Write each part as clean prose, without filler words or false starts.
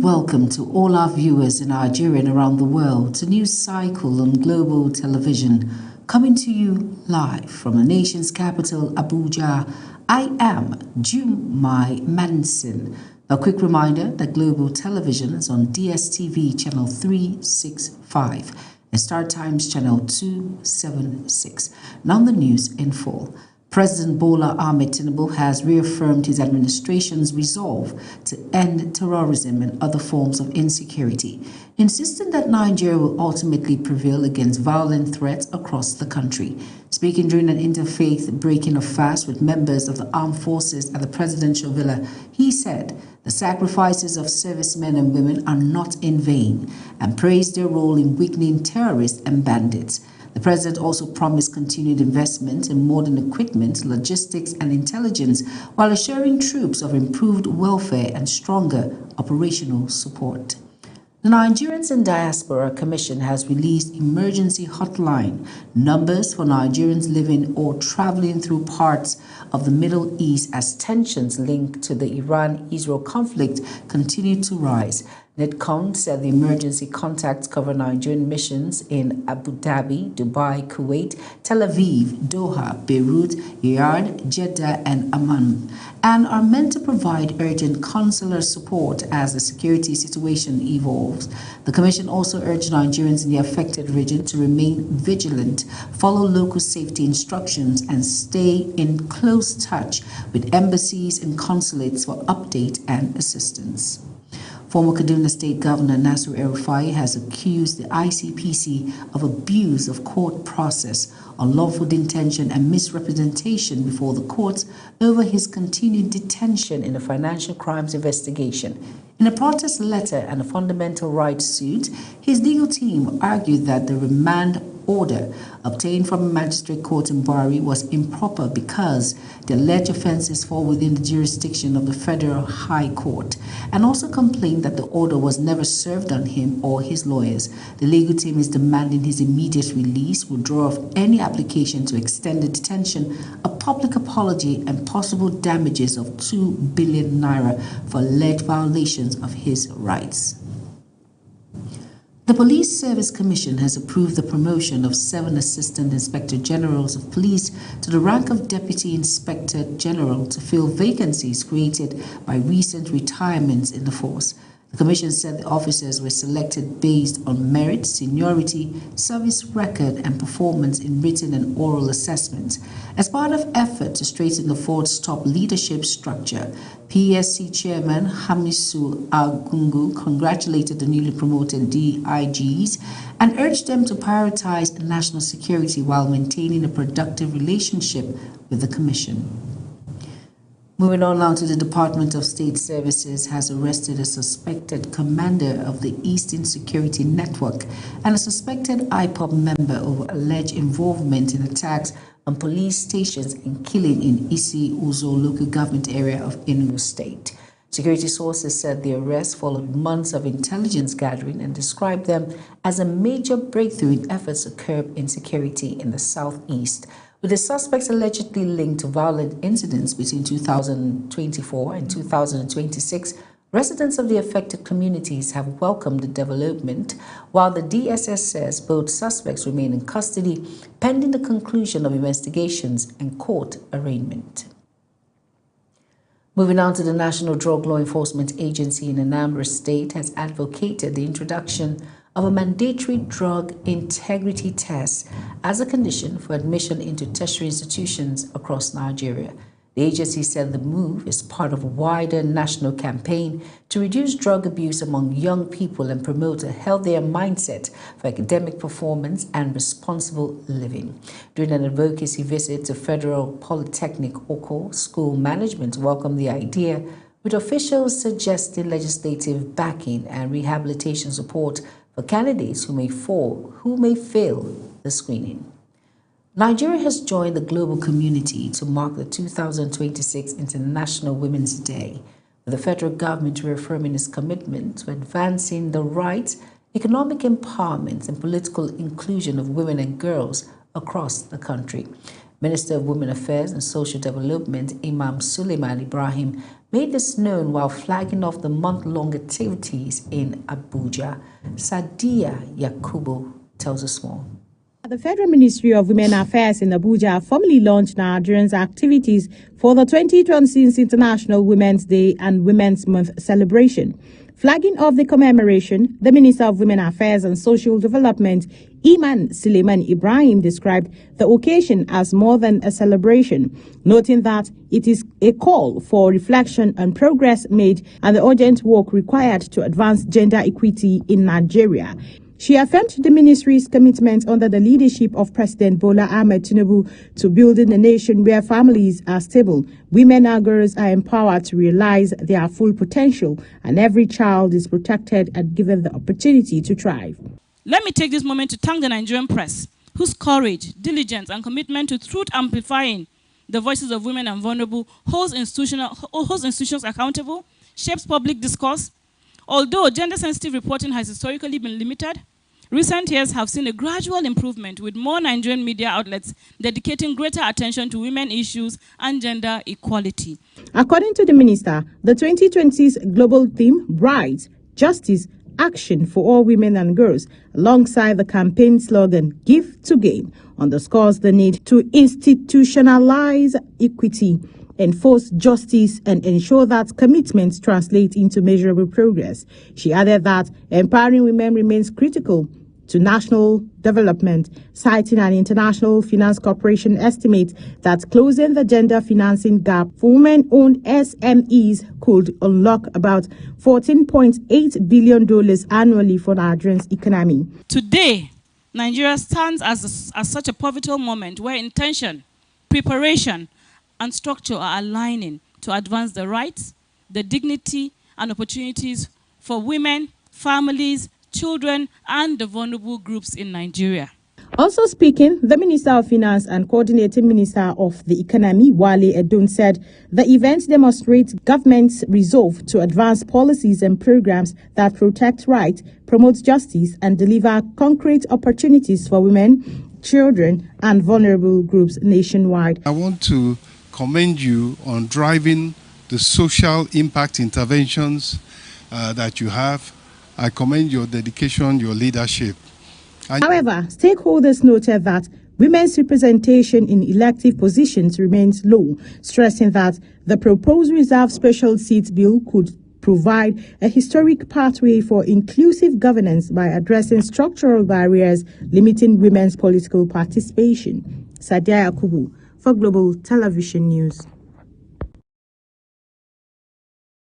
welcome to all our viewers in Nigeria and around the world to News Cycle on Global Television, coming to you live from the nation's capital, Abuja. I am Jumai Manson. A quick reminder that Global Television is on DSTV channel 365 and Star Times channel 276. Now the news in full. President Bola Ahmed Tinubu has reaffirmed his administration's resolve to end terrorism and other forms of insecurity, insisting that Nigeria will ultimately prevail against violent threats across the country. Speaking during an interfaith breaking of fast with members of the armed forces at the presidential villa, he said the sacrifices of servicemen and women are not in vain and praised their role in weakening terrorists and bandits. The president also promised continued investment in modern equipment, logistics, and intelligence, while assuring troops of improved welfare and stronger operational support. The Nigerians in Diaspora Commission has released emergency hotline numbers for Nigerians living or traveling through parts of the Middle East as tensions linked to the Iran-Israel conflict continue to rise. NETCON said the emergency contacts cover Nigerian missions in Abu Dhabi, Dubai, Kuwait, Tel Aviv, Doha, Beirut, Riyadh, Jeddah, and Amman, and are meant to provide urgent consular support as the security situation evolves. The Commission also urged Nigerians in the affected region to remain vigilant, follow local safety instructions, and stay in close touch with embassies and consulates for update and assistance. Former Kaduna State Governor Nasir El-Rufai has accused the ICPC of abuse of court process, unlawful detention and misrepresentation before the courts over his continued detention in a financial crimes investigation. In a protest letter and a fundamental rights suit, his legal team argued that the remand order obtained from a magistrate court in Bari was improper because the alleged offences fall within the jurisdiction of the Federal High Court, and also complained that the order was never served on him or his lawyers. The legal team is demanding his immediate release, withdrawal of any application to extend the detention, a public apology, and possible damages of 2 billion naira for alleged violations of his rights. The Police Service Commission has approved the promotion of 7 Assistant Inspector Generals of Police to the rank of Deputy Inspector General to fill vacancies created by recent retirements in the force. The Commission said the officers were selected based on merit, seniority, service record, and performance in written and oral assessments. As part of effort to straighten the force's top leadership structure, PSC Chairman Hamisu Agungu congratulated the newly promoted DIGs and urged them to prioritize national security while maintaining a productive relationship with the Commission. Moving on now to the Department of State Services has arrested a suspected commander of the Eastern Security Network and a suspected IPOB member over alleged involvement in attacks on police stations and killing in Isi Uzo local government area of Enugu State. Security sources said the arrest followed months of intelligence gathering and described them as a major breakthrough in efforts to curb insecurity in the southeast, with the suspects allegedly linked to violent incidents between 2024 and 2026. Residents of the affected communities have welcomed the development, while the DSS says both suspects remain in custody pending the conclusion of investigations and court arraignment. Moving on to the National Drug Law Enforcement Agency in Anambra State has advocated the introduction of a mandatory drug integrity test as a condition for admission into tertiary institutions across Nigeria. The agency said the move is part of a wider national campaign to reduce drug abuse among young people and promote a healthier mindset for academic performance and responsible living. During an advocacy visit to Federal Polytechnic Oko, school management welcomed the idea, with officials suggesting legislative backing and rehabilitation support for candidates who may fail the screening. Nigeria has joined the global community to mark the 2026 International Women's Day, with the federal government reaffirming its commitment to advancing the rights, economic empowerment, and political inclusion of women and girls across the country. Minister of Women Affairs and Social Development Imam Suleiman Ibrahim made this known while flagging off the month-long activities in Abuja. Sadia Yakubu tells us more. The Federal Ministry of Women Affairs in Abuja formally launched Nigerians' activities for the 2026 International Women's Day and Women's Month celebration. Flagging off the commemoration, the Minister of Women Affairs and Social Development, Imam Suleiman Ibrahim, described the occasion as more than a celebration, noting that it is a call for reflection on progress made and the urgent work required to advance gender equity in Nigeria. She affirmed the ministry's commitment under the leadership of President Bola Ahmed Tinubu to building a nation where families are stable, women and girls are empowered to realize their full potential, and every child is protected and given the opportunity to thrive. Let me take this moment to thank the Nigerian press, whose courage, diligence, and commitment to truth amplifying the voices of women and vulnerable holds institutions accountable, shapes public discourse. Although gender-sensitive reporting has historically been limited, recent years have seen a gradual improvement, with more Nigerian media outlets dedicating greater attention to women issues and gender equality. According to the minister, the 2020's global theme, Bright, Justice, Action for All Women and Girls, alongside the campaign slogan, Give to Gain, underscores the need to institutionalize equity, enforce justice, and ensure that commitments translate into measurable progress. She added that empowering women remains critical to national development, citing an International Finance Corporation estimate that closing the gender financing gap for women-owned SMEs could unlock about $14.8 billion annually for Nigeria's economy. Today, Nigeria stands as such a pivotal moment where intention, preparation, and structure are aligning to advance the rights, the dignity, and opportunities for women, families, children, and the vulnerable groups in Nigeria. Also speaking, the Minister of Finance and Coordinating Minister of the Economy, Wale Edun, said the event demonstrates government's resolve to advance policies and programs that protect rights, promote justice, and deliver concrete opportunities for women, children, and vulnerable groups nationwide. I want to commend you on driving the social impact interventions that you have. I commend your dedication, your leadership. However, stakeholders noted that women's representation in elective positions remains low, stressing that the proposed reserved special seats bill could provide a historic pathway for inclusive governance by addressing structural barriers limiting women's political participation. Sadia Yakubu for Global Television News.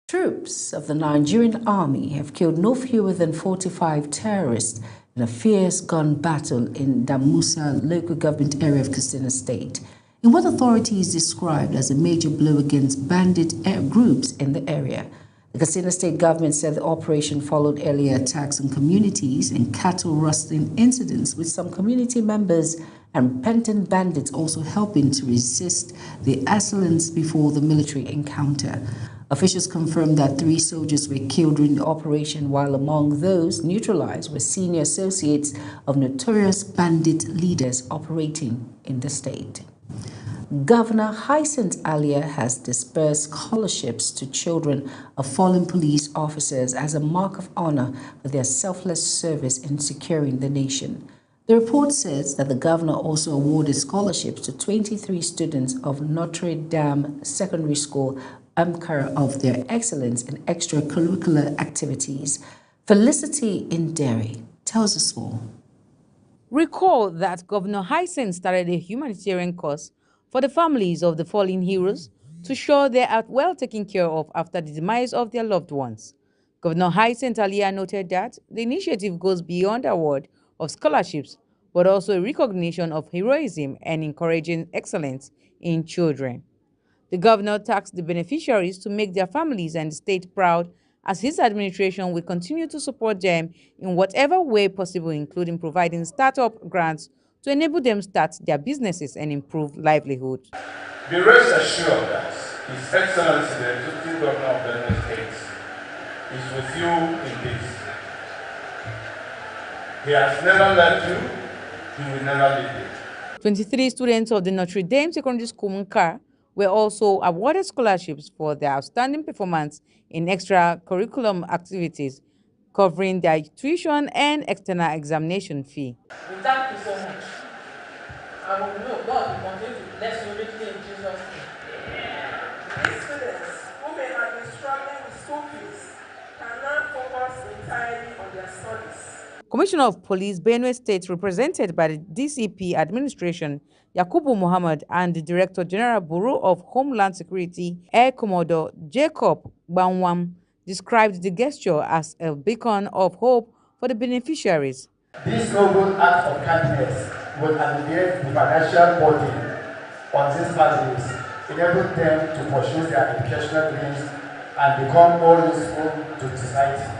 Troops of the Nigerian Army have killed no fewer than 45 terrorists in a fierce gun battle in Damusa local government area of Katsina State, in what authorities described as a major blow against bandit groups in the area. The Katsina State government said the operation followed earlier attacks on communities and cattle rustling incidents, with some community members and repentant bandits also helping to resist the assailants before the military encounter. Officials confirmed that 3 soldiers were killed during the operation, while among those neutralized were senior associates of notorious bandit leaders operating in the state. Governor Hyacinth Alia has dispersed scholarships to children of fallen police officers as a mark of honor for their selfless service in securing the nation. The report says that the governor also awarded scholarships to 23 students of Notre Dame Secondary School, Amkara, of their excellence in extracurricular activities. Felicity Inderi tells us more. Recall that Governor Hyacinth started a humanitarian cause for the families of the fallen heroes to show they are well taken care of after the demise of their loved ones. Governor Hyacinth Alia noted that the initiative goes beyond award of scholarships, but also a recognition of heroism and encouraging excellence in children. The governor tasked the beneficiaries to make their families and the state proud, as his administration will continue to support them in whatever way possible, including providing startup grants to enable them start their businesses and improve livelihood. Be rest assured that His Excellency, the Executive Governor of Benue State, is with you in this. He has never left you, he will never leave you. 23 students of the Notre Dame Secondary School Munkar were also awarded scholarships for their outstanding performance in extracurriculum activities, covering their tuition and external examination fee. We thank you so much. And we know God will continue to bless you richly in Jesus' name. These students who may have been struggling with school fees can now focus entirely on their studies. Commissioner of Police, Benue State, represented by the DCP administration, Yakubu Muhammad, and the Director General Bureau of Homeland Security, Air Commodore Jacob Banwam, described the gesture as a beacon of hope for the beneficiaries. This noble act of kindness will alleviate the financial burden on these families, enable them to pursue their educational dreams and become more useful to society.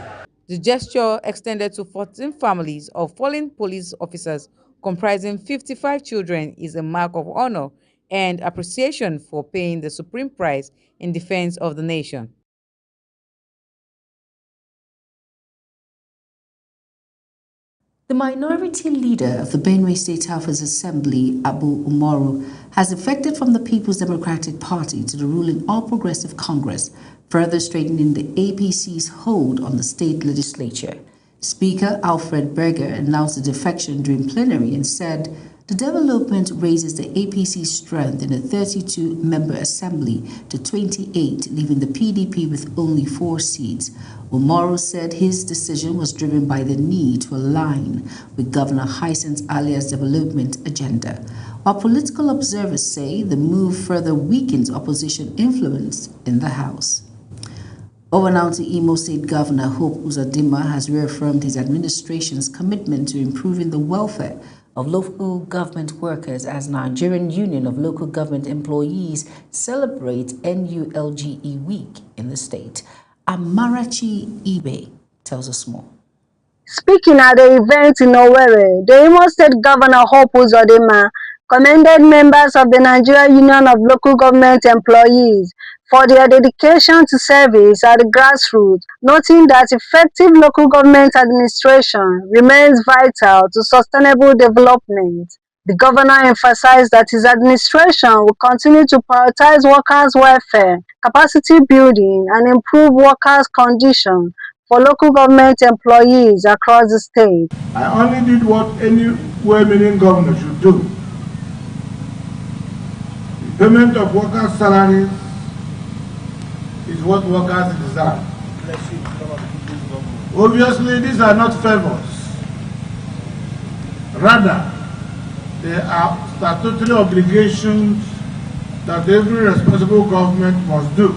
The gesture extended to 14 families of fallen police officers, comprising 55 children, is a mark of honor and appreciation for paying the supreme price in defense of the nation. The minority leader of the Benue State House Assembly, Abu Umaru, has defected from the People's Democratic Party to the ruling All Progressive Congress, further strengthening the APC's hold on the state legislature. Speaker Alfred Berger announced the defection during plenary and said the development raises the APC's strength in a 32-member assembly to 28, leaving the PDP with only 4 seats. Umaru said his decision was driven by the need to align with Governor Hyacinth Alia's development agenda, while political observers say the move further weakens opposition influence in the House. Over now to Imo State Governor Hope Uzodinma has reaffirmed his administration's commitment to improving the welfare of local government workers as Nigerian Union of Local Government Employees celebrates NULGE Week in the state. Amarachi Ibe tells us more. Speaking at the event in Owerri, the Imo State Governor Hope Uzodinma commended members of the Nigerian Union of Local Government Employees for their dedication to service at the grassroots, noting that effective local government administration remains vital to sustainable development. The governor emphasized that his administration will continue to prioritize workers' welfare, capacity building, and improve workers' conditions for local government employees across the state. I only did what any well-meaning governor should do. The payment of workers' salaries is what workers deserve. Obviously, these are not favors. Rather, they are statutory obligations that every responsible government must do.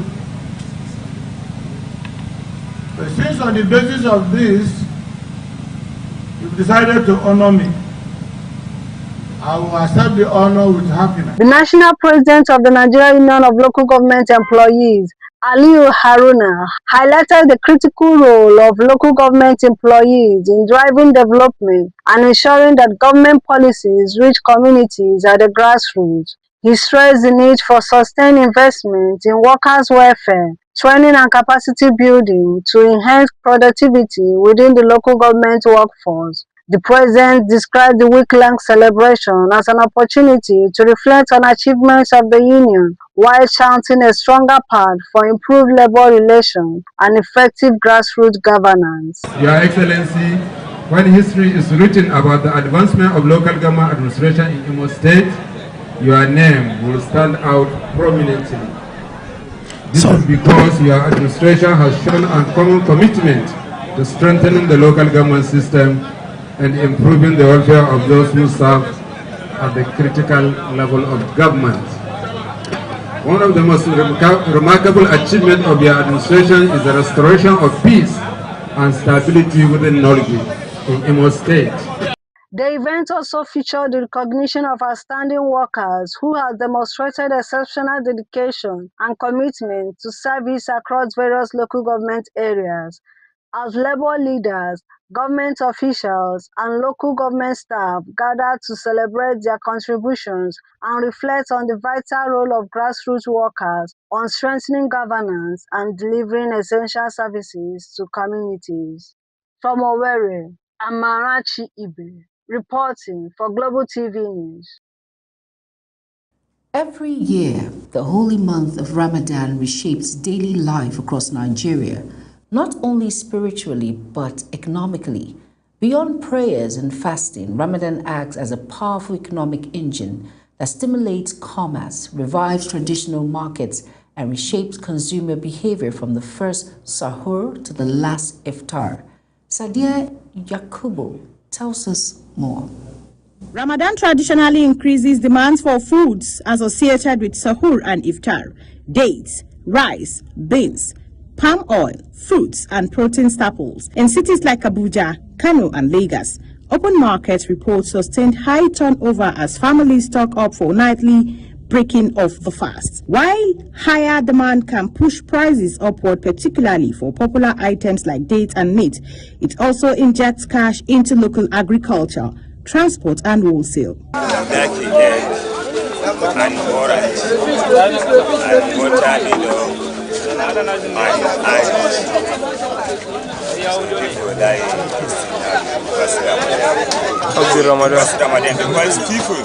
But since on the basis of this, you've decided to honor me, I will accept the honor with happiness. The national president of the Nigerian Union of Local Government Employees, Aliyu Haruna, highlighted the critical role of local government employees in driving development and ensuring that government policies reach communities at the grassroots. He stressed the need for sustained investment in workers' welfare, training and capacity building to enhance productivity within the local government workforce. The president described the week-long celebration as an opportunity to reflect on achievements of the union while chanting a stronger path for improved labor relations and effective grassroots governance. Your Excellency, when history is written about the advancement of local government administration in Imo State, your name will stand out prominently. This is because your administration has shown a common commitment to strengthening the local government system and improving the welfare of those who serve at the critical level of government. One of the most remarkable achievements of your administration is the restoration of peace and stability within Nolgi in Imo State. The event also featured the recognition of outstanding workers who have demonstrated exceptional dedication and commitment to service across various local government areas. As labor leaders, government officials, and local government staff gathered to celebrate their contributions and reflect on the vital role of grassroots workers on strengthening governance and delivering essential services to communities. From Owerri, Amarachi Ibe, reporting for Global TV News. Every year, the holy month of Ramadan reshapes daily life across Nigeria, not only spiritually but economically. Beyond prayers and fasting, Ramadan acts as a powerful economic engine that stimulates commerce, revives traditional markets, and reshapes consumer behavior from the first sahur to the last iftar. Sadia Yakubu tells us more. Ramadan traditionally increases demands for foods associated with sahur and iftar: dates, rice, beans, palm oil, fruits, and protein staples. In cities like Abuja, Kano, and Lagos, open market reports sustained high turnover as families stock up for nightly breaking of the fast. While higher demand can push prices upward, particularly for popular items like dates and meat, it also injects cash into local agriculture, transport, and wholesale. Of the Ramadan, because people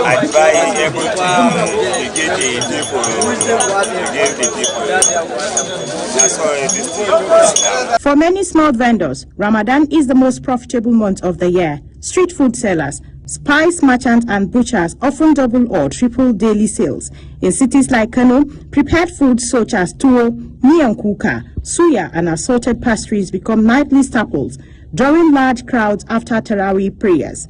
are buying everything, they give the people. That's why this thing is now. For many small vendors, Ramadan is the most profitable month of the year. Street food sellers, spice merchants, and butchers often double or triple daily sales. In cities like Kano, prepared foods such as tuwo, miyan kuka, suya, and assorted pastries become nightly staples, drawing large crowds after Taraweeh prayers.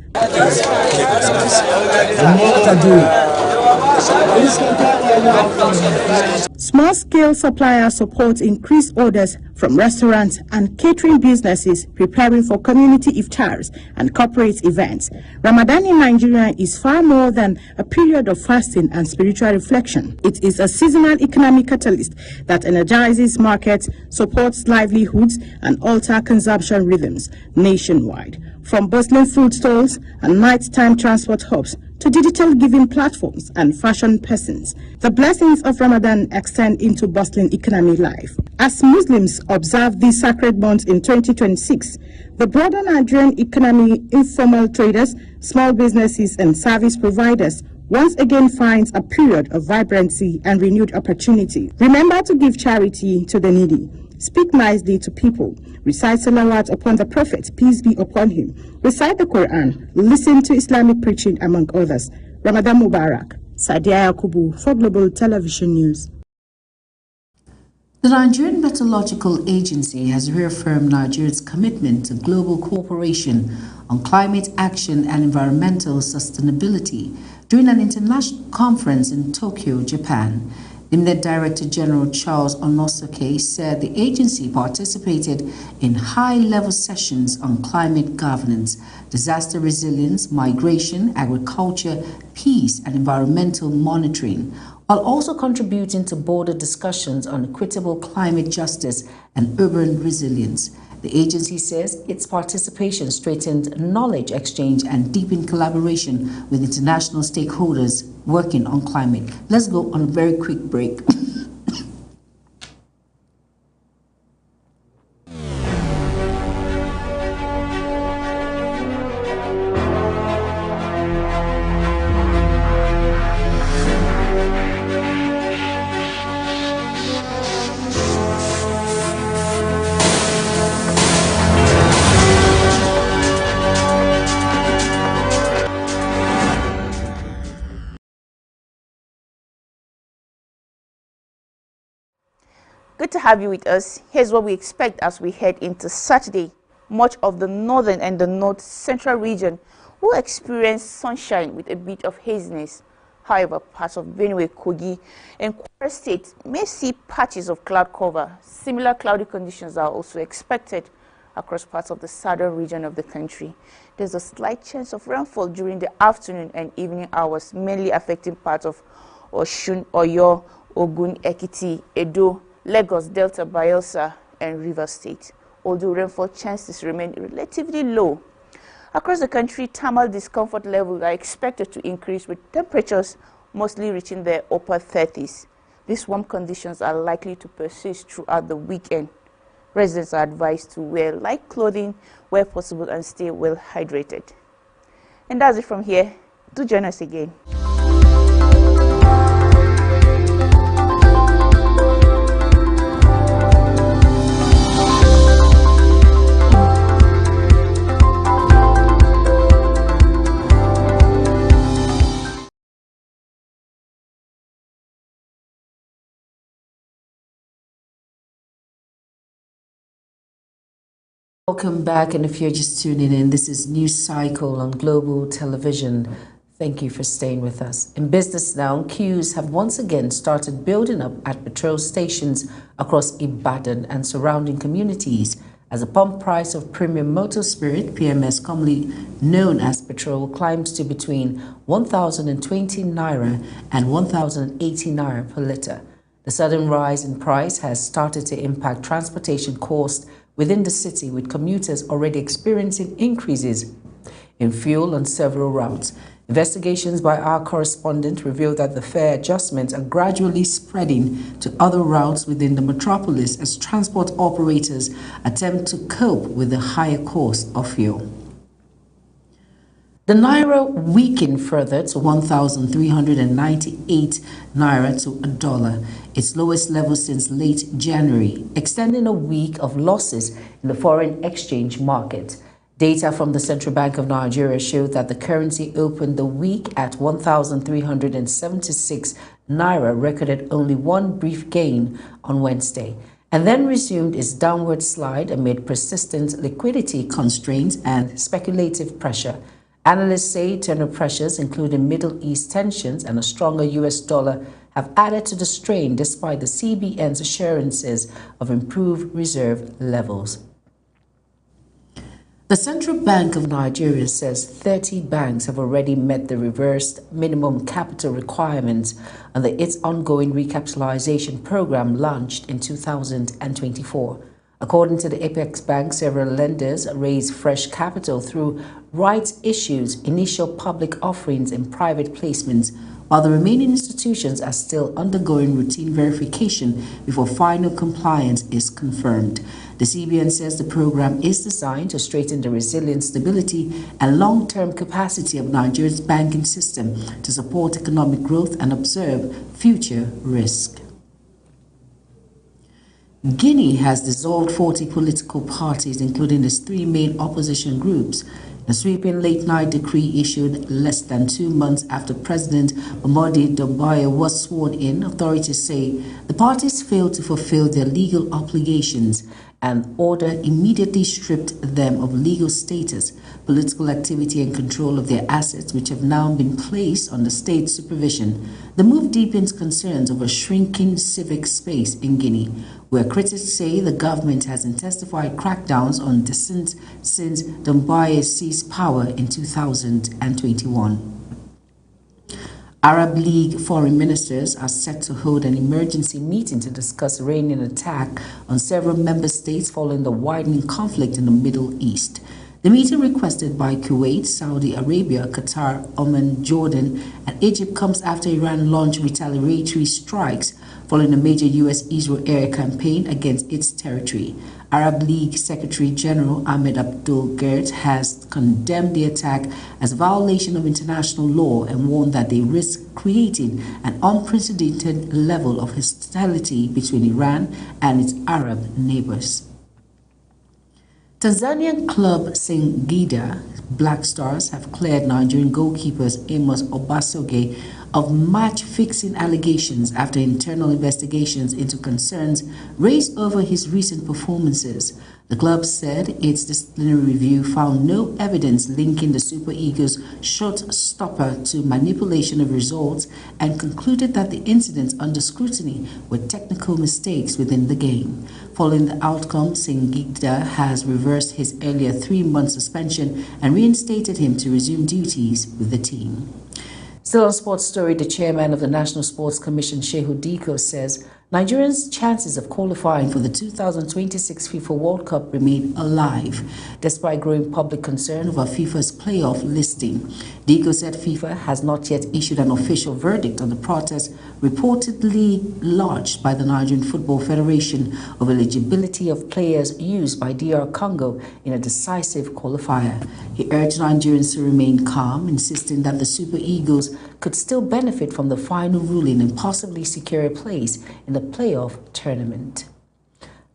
Small-scale supplier supports increased orders from restaurants and catering businesses preparing for community iftars and corporate events. Ramadan in Nigeria is far more than a period of fasting and spiritual reflection. It is a seasonal economic catalyst that energizes markets, supports livelihoods, and alters consumption rhythms nationwide. From bustling food stalls and nighttime transport hubs to digital giving platforms and fashion persons, the blessings of Ramadan extend into bustling economic life. As Muslims observe these sacred months in 2026, the broader Nigerian economy, informal traders, small businesses, and service providers once again finds a period of vibrancy and renewed opportunity. Remember to give charity to the needy. Speak nicely to people. Recite salawat upon the Prophet, peace be upon him. Recite the Quran. Listen to Islamic preaching, among others. Ramadan Mubarak. Sadia Yakubu for Global Television News. The Nigerian Meteorological Agency has reaffirmed Nigeria's commitment to global cooperation on climate action and environmental sustainability during an international conference in Tokyo, Japan. IMNET Director General Charles Onosoke said the agency participated in high-level sessions on climate governance, disaster resilience, migration, agriculture, peace, and environmental monitoring, while also contributing to broader discussions on equitable climate justice and urban resilience. The agency says its participation strengthened knowledge exchange and deepened collaboration with international stakeholders working on climate. Let's go on a very quick break. Good to have you with us. Here's what we expect as we head into Saturday. Much of the northern and the north central region will experience sunshine with a bit of haziness. However, parts of Benue, Kogi, and Kwara State may see patches of cloud cover. Similar cloudy conditions are also expected across parts of the southern region of the country. There's a slight chance of rainfall during the afternoon and evening hours, mainly affecting parts of Osun, Oyo, Ogun, Ekiti, Edo, Lagos, Delta, Bayelsa, and Rivers State, although rainfall chances remain relatively low. Across the country, thermal discomfort levels are expected to increase, with temperatures mostly reaching the upper 30s. These warm conditions are likely to persist throughout the weekend. Residents are advised to wear light clothing where possible and stay well hydrated. And that's it from here. Do join us again. Welcome back, and if you're just tuning in, this is News Cycle on Global Television. Thank you for staying with us. In business now, queues have once again started building up at petrol stations across Ibadan and surrounding communities as the pump price of premium motor spirit, PMS, commonly known as petrol, climbs to between 1,020 naira and 1,080 naira per litre. The sudden rise in price has started to impact transportation costs within the city, with commuters already experiencing increases in fuel on several routes. Investigations by our correspondent reveal that the fare adjustments are gradually spreading to other routes within the metropolis as transport operators attempt to cope with the higher cost of fuel. The naira weakened further to 1,398 naira to a dollar, its lowest level since late January, extending a week of losses in the foreign exchange market. Data from the Central Bank of Nigeria showed that the currency opened the week at 1,376 naira, recorded only one brief gain on Wednesday, and then resumed its downward slide amid persistent liquidity constraints and speculative pressure. Analysts say internal pressures, including Middle East tensions and a stronger US dollar, have added to the strain despite the CBN's assurances of improved reserve levels. The Central Bank of Nigeria says 30 banks have already met the reversed minimum capital requirements under its ongoing recapitalization program launched in 2024. According to the Apex Bank, several lenders raised fresh capital through rights issues, initial public offerings, and private placements, while the remaining institutions are still undergoing routine verification before final compliance is confirmed. The CBN says the program is designed to strengthen the resilience, stability, and long-term capacity of Nigeria's banking system to support economic growth and observe future risk. Guinea has dissolved 40 political parties, including its three main opposition groups. A sweeping late-night decree issued less than 2 months after President Mamadi Doumbouya was sworn in. Authorities say the parties failed to fulfill their legal obligations, and order immediately stripped them of legal status, political activity, and control of their assets, which have now been placed under state supervision. The move deepens concerns over shrinking civic space in Guinea, where critics say the government has intensified crackdowns on dissent since Doumbouya seized power in 2021. Arab League foreign ministers are set to hold an emergency meeting to discuss Iranian attack on several member states following the widening conflict in the Middle East. The meeting, requested by Kuwait, Saudi Arabia, Qatar, Oman, Jordan, and Egypt, comes after Iran launched retaliatory strikes following a major U.S.-Israel air campaign against its territory. Arab League Secretary General Ahmed Abdul Gert has condemned the attack as a violation of international law and warned that they risk creating an unprecedented level of hostility between Iran and its Arab neighbors. Tanzanian club Singida Black Stars have cleared Nigerian goalkeepers Amos Obasoge of match-fixing allegations after internal investigations into concerns raised over his recent performances. The club said its disciplinary review found no evidence linking the Super Eagles shot stopper to manipulation of results and concluded that the incidents under scrutiny were technical mistakes within the game. Following the outcome, Singida has reversed his earlier 3-month suspension and reinstated him to resume duties with the team. Still on sports story, the chairman of the National Sports Commission, Shehu Diko, says Nigerians' chances of qualifying for the 2026 FIFA World Cup remain alive, despite growing public concern over FIFA's playoff listing. Diko said FIFA has not yet issued an official verdict on the protest reportedly lodged by the Nigerian Football Federation of eligibility of players used by DR Congo in a decisive qualifier. He urged Nigerians to remain calm, insisting that the Super Eagles could still benefit from the final ruling and possibly secure a place in the playoff tournament.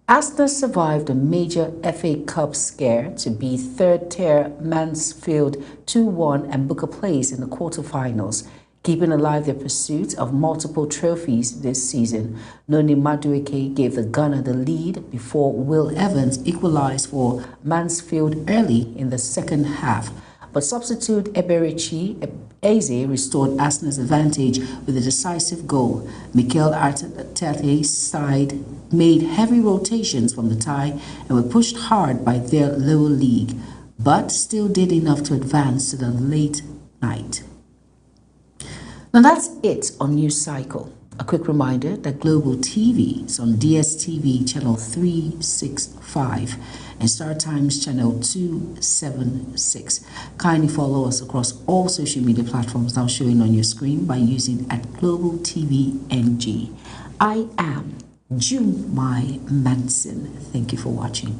Arsenal survived a major FA Cup scare to beat third-tier Mansfield 2-1 and book a place in the quarterfinals. Keeping alive their pursuit of multiple trophies this season, Noni Madueke gave the Ghana the lead before Will Evans equalized for Mansfield early in the second half. But substitute Eberechi Eze restored Arsenal's advantage with a decisive goal. Mikel Arteta's side made heavy rotations from the tie and were pushed hard by their lower league, but still did enough to advance to the late night. Now that's it on News Cycle. A quick reminder that Global TV is on DSTV channel 365 and Star Times channel 276. Kindly follow us across all social media platforms now showing on your screen by using @Global TV NG. I am Jumai Manson. Thank you for watching.